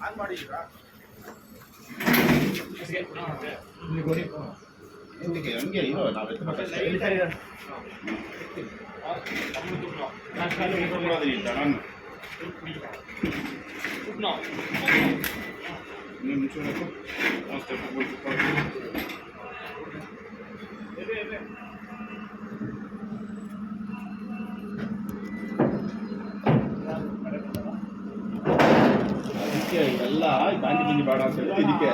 On ಮಾಡಿದ್ದೀರಾ? ಹಂಗೆ ಇರೋ ನಾವು ಇದೆಲ್ಲ ಗಾಂಧಿ ಬಿಂದಿ ಬೇಡ ಅಂತ ಹೇಳಿ ಇದಕ್ಕೆ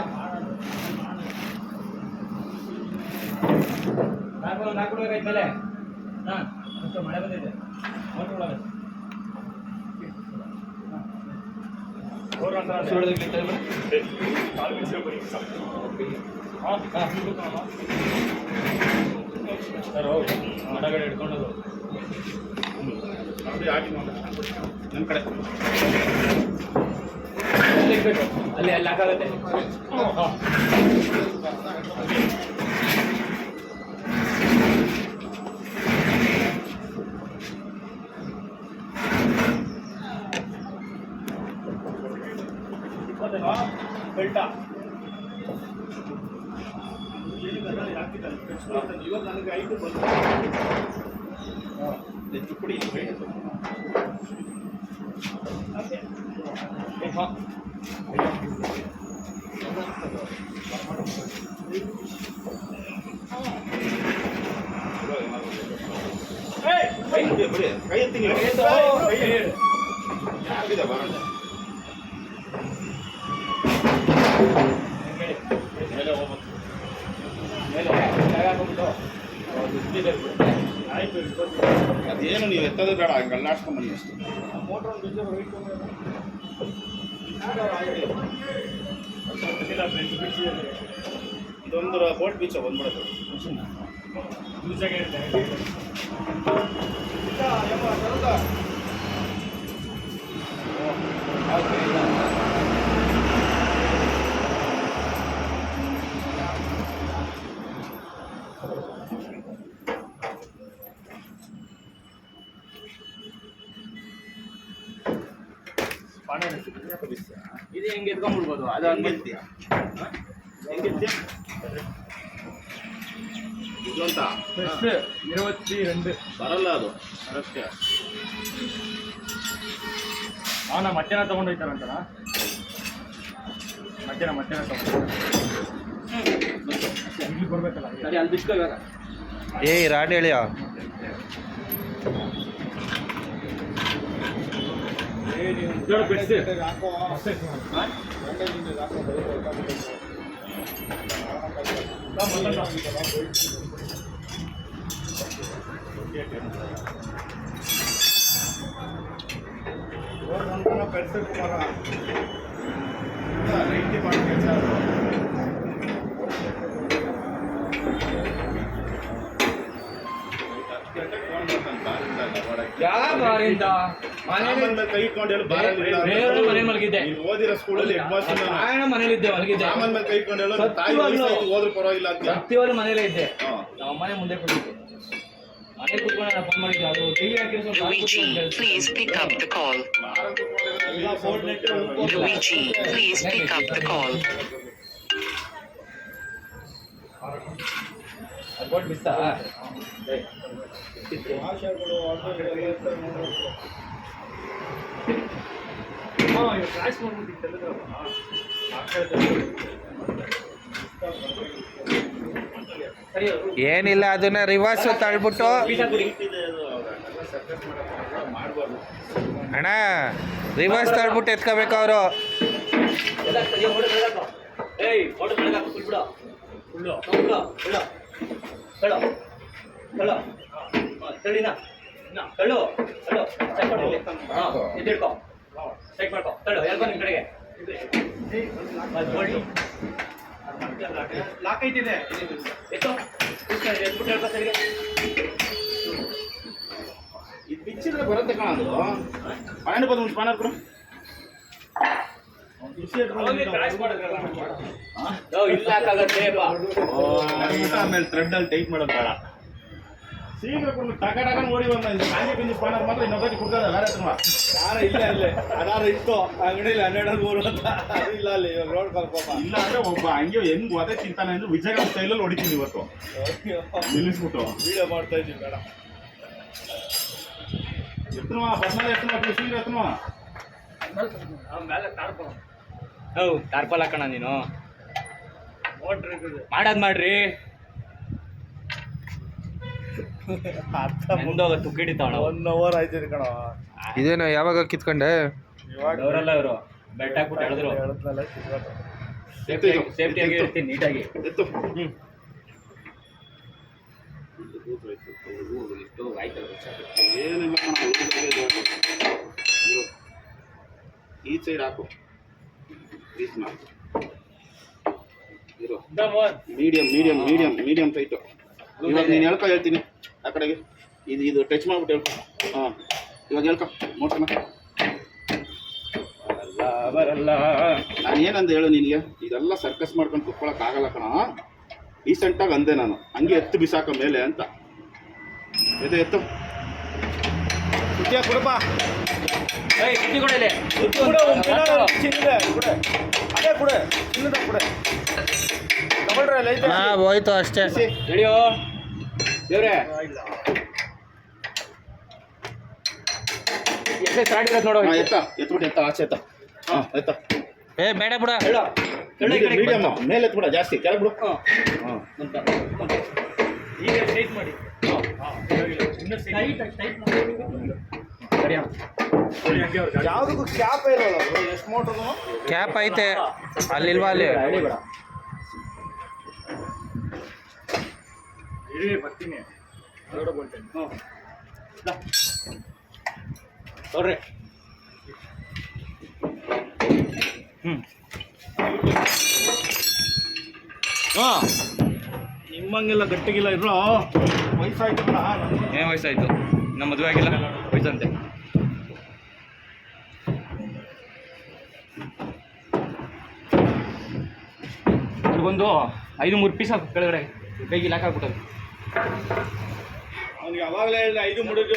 ನಾಲ್ಕುಡಬೇಕಾಯ್ತಲೆ ಹಾಂ ಮಳೆ ಬಂದಿದೆ ಮರಗಡೆ ಹಿಡ್ಕೊಂಡದು ನನ್ನ ಕಡೆ ಅಲ್ಲಿ ಅಲ್ಲಿ ಹಾಕಾಗತ್ತೆ. ಬೆಲ್ಟ ಇವಾಗ ನನಗೆ 5 ಬಂದು ಹೆಚ್ಚು ಕುಡಿ ಕೈ ಎತ್ತಿ ಯಾರಿದೆ ಬರೋಣ ಮೇಲೆ ಹೋಗ್ಬೇಕು ಅದೇನು ನೀವು ಎತ್ತೋದು ಬೇಡ ಹಂಗೆ ಅಲ್ಲಾಡ್ಸ್ಕೊಂಬನ್ನಿ ಅಷ್ಟೇ. ಇದೊಂದು ಬೋಟ್ ಬೀಚ ಬಂದ್ಬಿಡೋದು ಇದು ಹೆಂಗೆ ಎತ್ಕೊಂಡ್ಬಿಡ್ಬೋದು ಅದು ಹಂಗೆ ಹೆಂಗೆ ಇದು ಅಂತ 22 ಬರಲ್ಲ ಅದು ಅದಕ್ಕೆ ಅವನ ಮಧ್ಯಾಹ್ನ ತೊಗೊಂಡೋಯ್ತಾರಂತನ ಮಧ್ಯಾಹ್ನ ತೊಗೊಂಡು ಇಲ್ಲಿ ಬರ್ಬೇಕಲ್ಲ ಸರಿ ಅಲ್ಲಿ ಬಿಸ್ಕೊ ಇವಾಗ ಏಯ್ ರಾಡ್ ಹೇಳಿಯಾ ಬಿಡಿಸಿ ಯಾರಿಂದ ಕೈ ಇಟ್ಕೊಂಡು ಮನೆ ಮಲಗಿದ್ದೆ ಓದಿರೋ ಸ್ಕೂಲಲ್ಲಿ ಮನೇಲಿದ್ದೆ ಮಲಗಿದ್ದೆ ಕೈ ಇಟ್ಕೊಂಡು ತಾಯಿ ಹೋದ್ರೂ ಪರವಾಗಿಲ್ಲ ಅಂತ ಸತ್ಯವಾದ ಮನೇಲೇ ಇದ್ದೆ ನಮ್ಮ ಮನೆ ಮುಂದೆ ಕೂತಿದ್ದೆ ಮನೆ ಕೂತ್ಕೊಂಡು ನಾನು ಫೋನ್ ಮಾಡಿದ್ದೆ ಅದು TV Luigi, please pick up the call. Luigi, please pick up the call. ಅರ್ಬೋಟ್ ಬಿಸ್ತಾ ಏನಿಲ್ಲ ಅದನ್ನ ರಿವರ್ಸ್ ತಳ್ಬಿಟ್ಟು ಅಣ್ಣ ರಿವರ್ಸ್ ತಳ್ಬಿಟ್ಟು ಎತ್ಕೋಬೇಕು ಅವರು ಲಾಕ್ ಐತಿದೆ ಇದು ಬಿಚ್ಚಿದ್ರೆ ಬರುತ್ತೆ ಕಾಣೋದು ಪನ್ನೆಂಡು ಬಂದು ಸ್ಪಾನರ್ ಕೂಡ ಆಮೇಲೆ ಥ್ರೆಡ್ ಅಲ್ಲಿ ಟೈಟ್ ಮಾಡೋದು ಬೇಡ ಶೀಘ್ರ ಕೊಡು ಟಕ ಟಕನ್ ಓಡಿ ಬಂದ ಕಾಂಜಿ ಪಿಂಜಿ ಪಾನರ್ ಮಾತ್ರ ಇನ್ನೊಬ್ಬರಿಗೆ ಕುಡ್ಕದ ಬೇರೆ ತುಂಬ ಯಾರ ಇಲ್ಲ ಇಲ್ಲೇ ಅದಾರ ಇತ್ತು ಅಂಗಡಿಲಿ 12 ಅಂತ ಅದು ಇಲ್ಲ ಅಲ್ಲಿ ಇವಾಗ ರೋಡ್ ಕಲ್ಪಪ್ಪ ಇಲ್ಲ ಅಂದ್ರೆ ಒಬ್ಬ ಹಂಗೆ ಹೆಂಗ್ ಒದೆ ತಿಂತಾನೆ ಅಂದ್ರೆ ವಿಜಯಗಾರ ಸ್ಟೈಲಲ್ಲಿ ಹೊಡಿತೀನಿ ಇವತ್ತು ನಿಲ್ಲಿಸ್ಬಿಟ್ಟು ವಿಡಿಯೋ ಮಾಡ್ತಾ ಇದ್ದೀವಿ ಬೇಡ ಎತ್ತುವ ಬಸ್ನಲ್ಲಿ ಎತ್ತುವ ಶೀಘ್ರ ಎತ್ತುವ ಹೌದು ಟಾರ್ಪಲ್ ಹಾಕೋಣ ನೀನು ಮಾಡೋದು ಮಾಡ್ರಿ ಮುಂದೋಗ ತುಕ್ಕಿಡಿತಾವಣ 1 ಅವರ್ ಆಯ್ತು ಕಣ ಇದೇನೋ ಯಾವಾಗ ಕಿತ್ಕೊಂಡೆ ಅವರೆಲ್ಲ ಇವರು ಬೆಟ್ಟ ಹಾಕ್ಬಿಟ್ಟು ಹೇಳಿದ್ರು ಸೇಫ್ಟಿಯಾಗಿ ಇರ್ತೀನಿ ನೀಟಾಗಿ ಎತ್ತು ಏನಿಲ್ಲ ಕಣ ಈ ಸೈಡ್ ಹಾಕು ಮೀಡಿಯಂ ಟೈಟು ಇವಾಗ ನೀನು ಹೇಳ್ಕೊ ಹೇಳ್ತೀನಿ ಆ ಕಡೆಗೆ ಇದು ಟಚ್ ಮಾಡ್ಬಿಟ್ಟು ಹೇಳ್ಕೊ ಹಾಂ ಇವಾಗ ಹೇಳ್ಕೊ ನೋಡ್ಕಣ ಬರಲ್ಲ ನಾನು ಏನಂದ ಹೇಳು ನಿನಗೆ ಇದೆಲ್ಲ ಸರ್ಕಸ್ ಮಾಡ್ಕೊಂಡು ಕುತ್ಕೊಳಕ್ಕಾಗಲ್ಲ ಕಣ ರೀಸೆಂಟಾಗಿ ಅಂದೆ ನಾನು ಹಂಗೆ ಎತ್ತು ಬಿಸಾಕ ಮೇಲೆ ಅಂತ ಎತ್ತು ಕೊಡಪ್ಪ ಅದೇ ಕೊಡೆ ಚಿನ್ನದ ಕೊಡೆ ತಗೊಳ್ರಿ ಹಾ ಹೋಯ್ತು ಅಷ್ಟೇ ರೆಡಿಯೋ ದೇವ್ರೆ ಎಷ್ಟೇ ಸ್ಟಾರ್ಟ್ ಇರೋದು ನೋಡೋ ಎತ್ಬಿಟ್ಟು ಎತ್ತ ಆಚೆ ಎತ್ತ ಹಾಂ ಎತ್ತ ಏ ಬೇಡ ಬಿಡ ಮೀಡಿಯಮ್ ಮೇಲೆ ಎತ್ಬಿಡ ಜಾಸ್ತಿ ಕೆಳಗೆ ಬಿಡು ಹಾಂ ಈಗ ಟೈಟ್ ಮಾಡಿ ಯಾವುದಕ್ಕೂ ಕ್ಯಾಪ್ ಇರೋಲ್ಲ ಎಷ್ಟು ಮೋಟ್ರು ಕ್ಯಾಪ್ ಐತೆ ಅಲ್ಲಿಲ್ವಾ ಅಲ್ಲಿ ಬರ್ತೀನಿ ನೋಡ್ರಿ ಹಾಂ ನಿಮ್ಮಂಗೆಲ್ಲ ಗಟ್ಟಿಗಿಲ್ಲ ಇರೋ ವಯಸ್ಸಾಯ್ತು ಕಣ ಏನು ವಯಸ್ಸಾಯ್ತು ನಮ್ಮ ಮದುವೆ ಆಗಿಲ್ಲ ವಯಸ್ಸಂತೆ ಒಂದು 5-3 ಪೀಸ್ ಹಾಕು ಕೆಳಗಡೆ ಕೈಗೆ ಲಾಕ್ ಹಾಕ್ಬಿಟ್ಟದು ಅವ್ನಿಗೆ ಯಾವಾಗಲೇ ಹೇಳಿದೆ 5 ಮುಡಿದು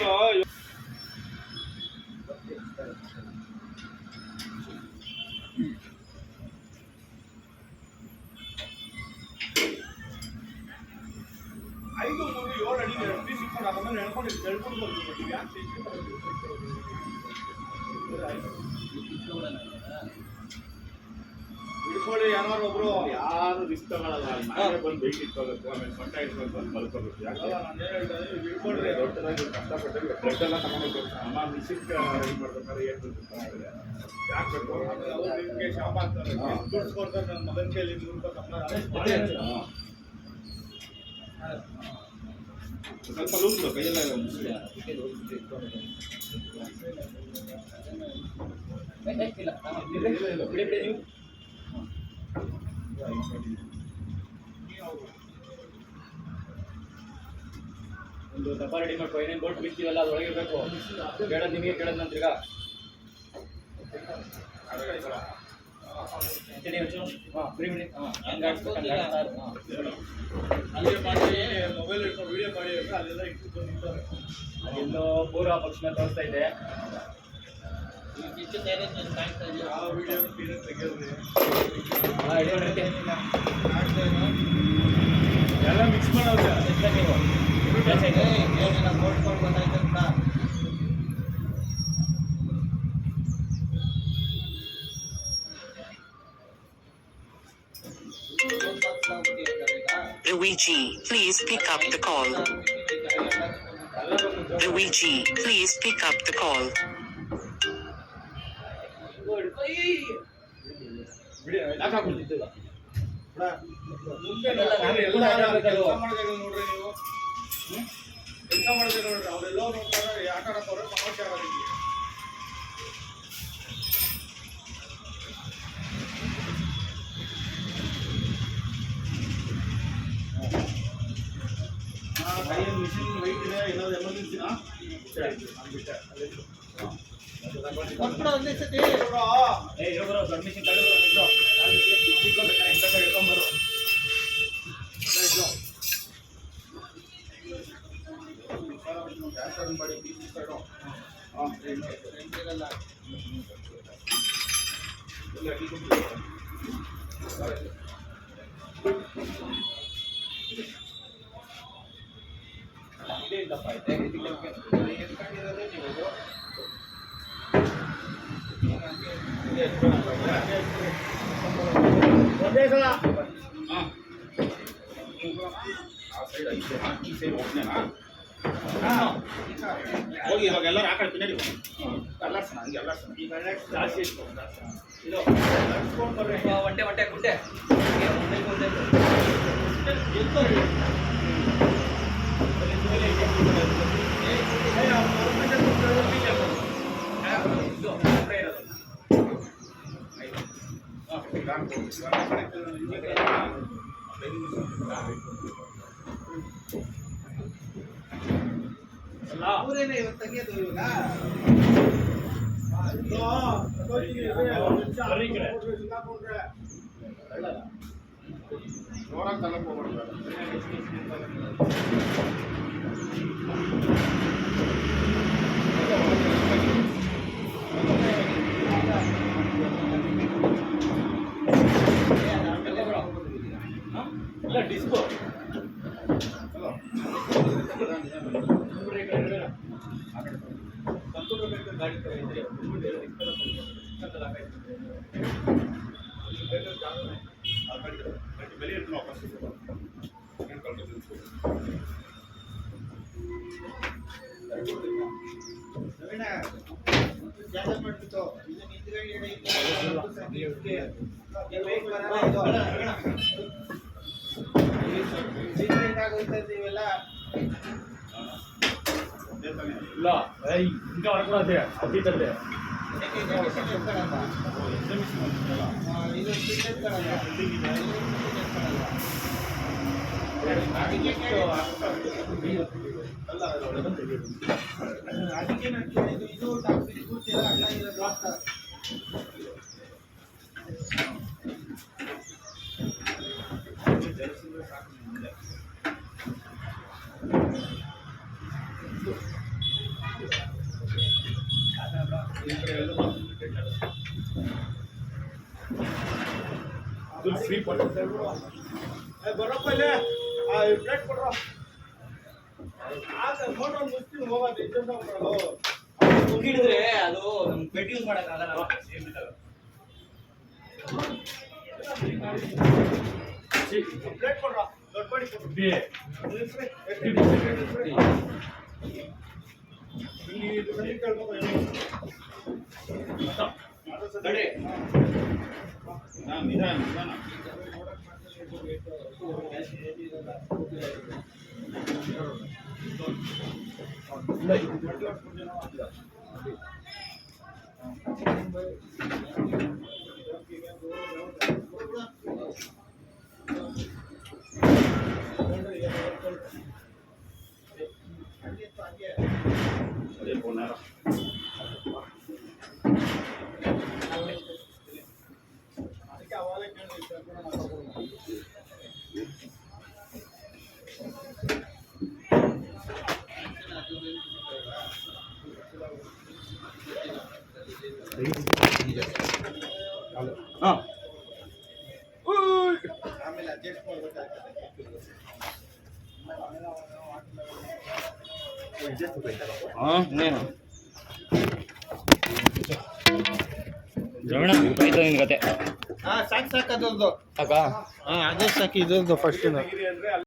ಹಿಡ್ಕೊಳ್ಳಿ ಯಾರು ಒಬ್ರು ಯಾರು ರಿಸ್ಕ್ ತಗೊಳಲ್ಲ ನಾವೇ ಬಂದು ಬೈಕ್ ಇಟ್ಕೋಬೇಕು ಆಮೇಲೆ ಸೊಂಟ ಇಟ್ಕೊಂಡು ಬಂದು ಮಲ್ಕೋಬೇಕು ಯಾಕಂದ್ರೆ ಹಿಡ್ಕೊಳ್ರಿ ದೊಡ್ಡದಾಗಿ ಕಷ್ಟಪಟ್ಟು ಬ್ಲಡ್ ಎಲ್ಲ ತಗೊಂಡು ಅಮ್ಮ ಮಿಷಿನ್ ರೆಡಿ ಮಾಡ್ಬೇಕಾದ್ರೆ ಏನು ಯಾಕಬೇಕು ಆಮೇಲೆ ಅವ್ರು ನಿಮಗೆ ಶಾಪ ಆಗ್ತಾರೆ ದುಡ್ಡು ಕೊಡ್ತಾರೆ ನನ್ನ ಮಗನ ಕೈಲಿ ಸ್ವಲ್ಪ ಲೂಸ್ ಕೈಯೆಲ್ಲ ಒಂದು ಡಬ್ಬ ರೆಡಿ ಮಾಡ್ಕೊ ಏನೇನು ಬೋಟ್ ಬಿಡ್ತೀವಲ್ಲ ಅದ್ರೊಳಗೆ ಇರಬೇಕು ಕೇಳೋದು ನಿಮಗೆ ಕೇಳೋದು ನಾನು ತಿರ್ಗಾ ಹಾಂ ಫ್ರೀ ಬಿಡಿ ಹಾಂ ಹಂಗೆ ಅಲ್ಲೇ ಮಾಡಿ ಮೊಬೈಲ್ ಇಟ್ಕೊಂಡು ವಿಡಿಯೋ ಮಾಡಿ ಅಲ್ಲೆಲ್ಲ ಇಟ್ಟು ಅದೆಲ್ಲೋ ಪೂರ್ವ ಪಕ್ಷಿನ ತೋರಿಸ್ತಾ ಇದೆ ಯಾವ ವಿಡಿಯೋ ತೆಗೆಯೋದ್ರಿ ಎಲ್ಲ ಮಿಕ್ಸ್ ಮಾಡೋದು Luigi, please pick up the call. Luigi, please pick up the call. ನೋಡ್ರಿ ನೀವು ಕೆಲಸ ಮಾಡಿದ್ರೆ ನೋಡ್ರಿ ಅವರೆಲ್ಲ ನೋಡ್ತಾರೆ ಆಟ ಆಡೋರು ಸಮಸ್ಯೆ ಆಗೋದಿಲ್ಲ ಮಿಷಿನ್ ವೈಟ್ ಇದೆ ಏನಾದ್ರು ಎಮರ್ಜೆನ್ಸಿನಾ ದೊಡ್ಡ ಮಿಷಿನ್ ತಗೊಂಡು ಹಿಡ್ಕೊಂಬರು ಓಪನ್ ಮಾಡಿ ಒಂದೇ ಸಲ ಆ ಸೈಡ್ ಐತೆ ಈ ಸೈಡ್ ಓಪನೇನಾ ಹೋಗಿ ಇವಾಗ ಎಲ್ಲರೂ ಆ ಕಡೆ ತಿನ್ನಡಿ ಎಲ್ಲರ್ಸಣ ಹಂಗೆ ಎಲ್ಲರ್ಸಣ ಈಗ ಜಾಸ್ತಿ ಇತ್ತು ಇದು ನಡ್ಸ್ಕೊಂಡು ಬರ್ರಿ ಒಂಟೆ ಗುಡ್ಡೆ ಜೋರಾಗಿ ತಲಕ ಹೋಗ್ಬಾರ್ದು ಇಲ್ಲ ಡಿಸ್ಕೋ ಬೆಲೆ ಇರ್ತೀನಿ ವಾಪಸ್ ಇಲ್ಲ ఇంకా వరకు అదే అతీతందే ಫ್ರೀ ಬರಪ್ಪ ಇಲ್ಲೇ ಪ್ಲೇಟ್ ಕೊಡ್ರ ನೋಡ್ರಿ ಮುಸ್ಲಿಂ ಹೋಗೋದು ಇದ್ದಂತ ಹಿಡಿದ್ರೆ ಅದು ಬೆಡ್ ಯೂಸ್ ಮಾಡಕ್ಕಾಗಲ್ಲ ಪ್ಲೇಟ್ ಕೊಡ್ರ ದೊಡ್ಡ ಮಾಡಿ ಕೊಡ್ರಿ ಇಲ್ಲಿ ಕೇಳ್ಬೇಕು ನಿಧಾನ ನಿಧಾನ ಆಮೇಲೆ ಅಡ್ಜಸ್ಟ್ నేను ದ್ರವಣ ಆಯ್ತು ನಿನ್ ಕತೆ ಸಾಕು ಸಾಕು ಅದೊಂದು ಅಕ್ಕ ಅದೇ ಸಾಕು ಇದೊಂದು ಫಸ್ಟ್ ಅಂದ್ರೆ